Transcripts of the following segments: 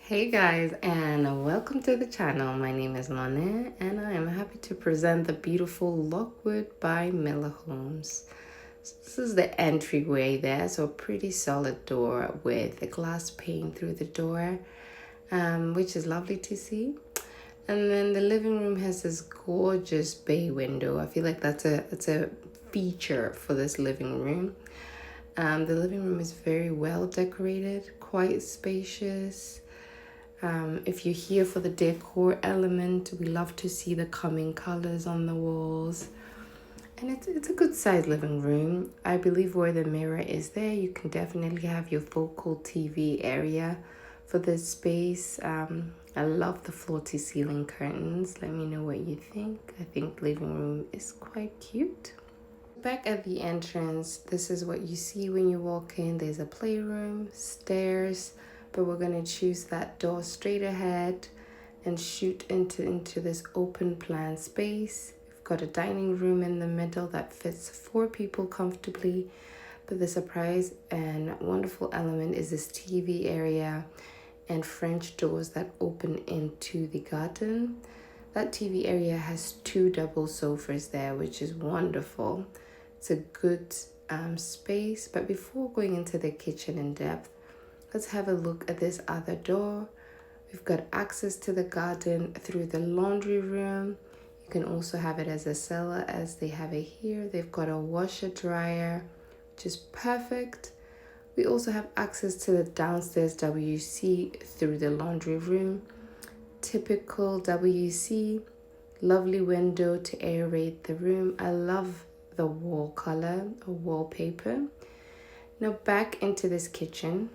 Hey guys, and welcome to the channel. My name is Lana and I am happy to present the beautiful Lockwood by Miller Homes. So this is the entryway there, so a pretty solid door with a glass pane through the door, which is lovely to see. And then the living room has this gorgeous bay window. I feel like that's a feature for this living room. The living room is very well decorated, quite spacious. If you're here for the decor element, we love to see the coming colors on the walls. And it's a good sized living room. I believe where the mirror is there, you can definitely have your focal TV area for this space. I love the floor to ceiling curtains. Let me know what you think. I think living room is quite cute. Back at the entrance, this is what you see when you walk in. There's a playroom, stairs, but we're going to choose that door straight ahead and shoot into this open plan space. We've got a dining room in the middle that fits 4 people comfortably, but the surprise and wonderful element is this TV area and French doors that open into the garden. That TV area has 2 double sofas there, which is wonderful. It's a good space, but before going into the kitchen in depth, let's have a look at this other door. We've got access to the garden through the laundry room. You can also have it as a cellar as they have it here. They've got a washer dryer, which is perfect. We also have access to the downstairs WC through the laundry room. Typical WC, lovely window to aerate the room. I love the wall color or wallpaper. Now back into this kitchen.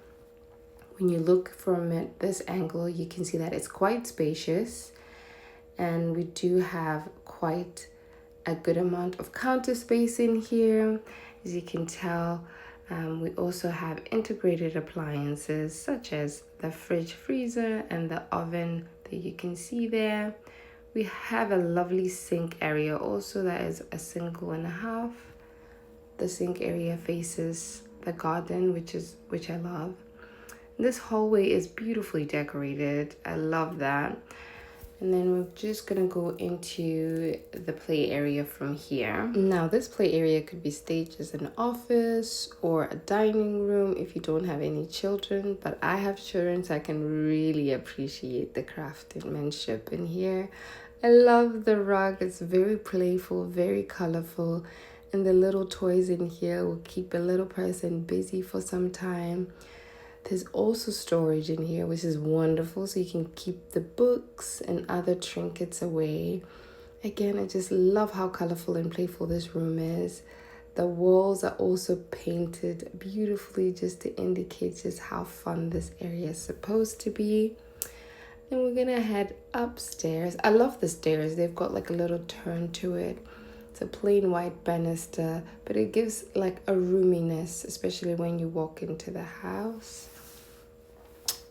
When you look from it this angle, you can see that it's quite spacious, and we do have quite a good amount of counter space in here. As you can tell, we also have integrated appliances such as the fridge, freezer, and the oven that you can see there. We have a lovely sink area also that is a 1.5. The sink area faces the garden, which I love. This hallway is beautifully decorated. I love that. And then we're just gonna go into the play area from here. Now this play area could be staged as an office or a dining room if you don't have any children, but I have children, so I can really appreciate the craftsmanship in here. I love the rug. It's very playful, very colorful, and the little toys in here will keep a little person busy for some time. There's also storage in here, which is wonderful, so you can keep the books and other trinkets away. Again, I just love how colorful and playful this room is. The walls are also painted beautifully just to indicate just how fun this area is supposed to be. And we're gonna head upstairs. I love the stairs. They've got like a little turn to it. It's a plain white banister, but it gives like a roominess, especially when you walk into the house.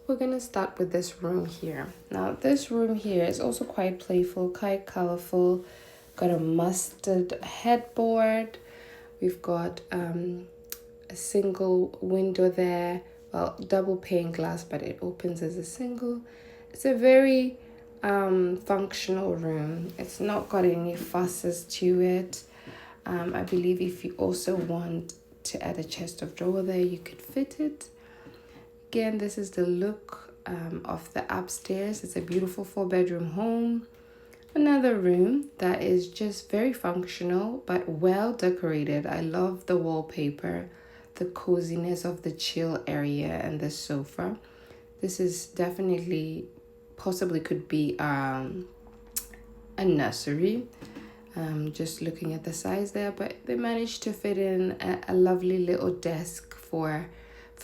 We're gonna start with this room here. Now this room here is also quite playful, quite colorful. Got a mustard headboard. We've got a single window there. Well, double pane glass, but it opens as a single. It's a very functional room. It's not got any fusses to it. I believe if you also want to add a chest of drawer there, you could fit it. Again, this is the look of the upstairs. It's a beautiful 4-bedroom home. Another room that is just very functional but well decorated. I love the wallpaper, the coziness of the chill area and the sofa. This is definitely possibly could be a nursery. Just looking at the size there, but they managed to fit in a lovely little desk for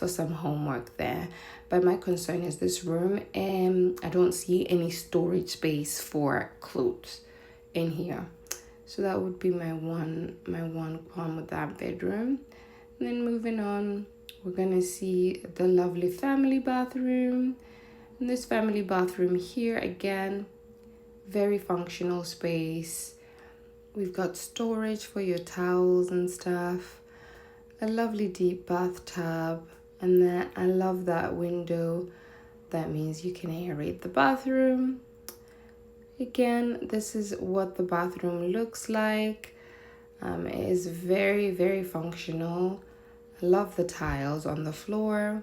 some homework there. But my concern is this room, and I don't see any storage space for clothes in here. So that would be my one problem with that bedroom. And then moving on, we're gonna see the lovely family bathroom. In this family bathroom here, again, very functional space. We've got storage for your towels and stuff. A lovely deep bathtub. And then I love that window That means you can aerate the bathroom. Again, this is what the bathroom looks like. It is very, very functional. I love the tiles on the floor.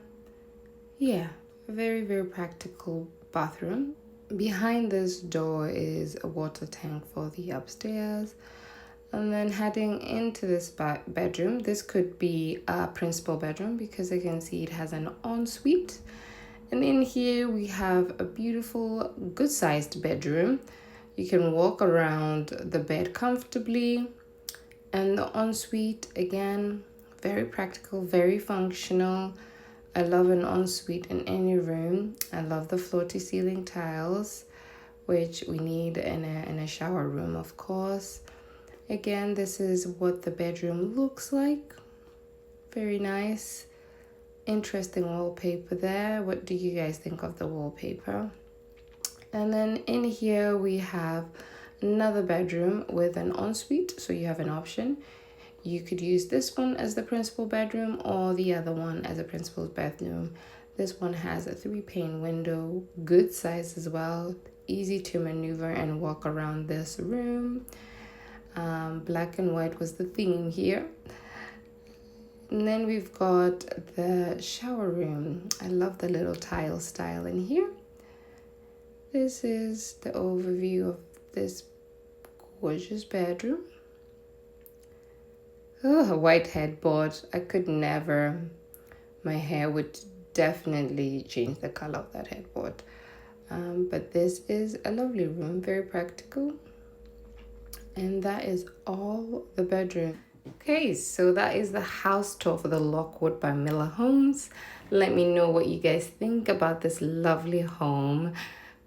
Yeah, very, very practical bathroom. Behind this door is a water tank for the upstairs. And then heading into this bedroom, this could be a principal bedroom because I can see it has an ensuite. And in here we have a beautiful, good-sized bedroom. You can walk around the bed comfortably. And the ensuite, again, very practical, very functional. I love an ensuite in any room. I love the floor-to-ceiling tiles, which we need in a shower room, of course. Again, this is what the bedroom looks like. Very nice. Interesting wallpaper there. What do you guys think of the wallpaper? And then in here we have another bedroom with an ensuite. So you have an option. You could use this one as the principal bedroom or the other one as a principal bedroom. This one has a 3-pane window, good size as well, easy to maneuver and walk around this room. Black and white was the theme here. And then we've got the shower room. I love the little tile style in here. This is the overview of this gorgeous bedroom. Oh, a white headboard. I could never. My hair would definitely change the color of that headboard. But this is a lovely room, very practical. And that is all the bedroom. Okay, so that is the house tour for the Lockwood by Miller Homes. Let me know what you guys think about this lovely home.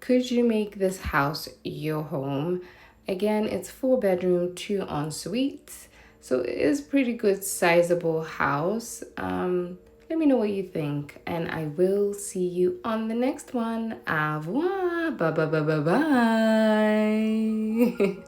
Could you make this house your home? Again, it's 4-bedroom, 2 ensuites. So it is pretty good sizable house. Let me know what you think, and I will see you on the next one. Au revoir. Bye bye bye bye bye.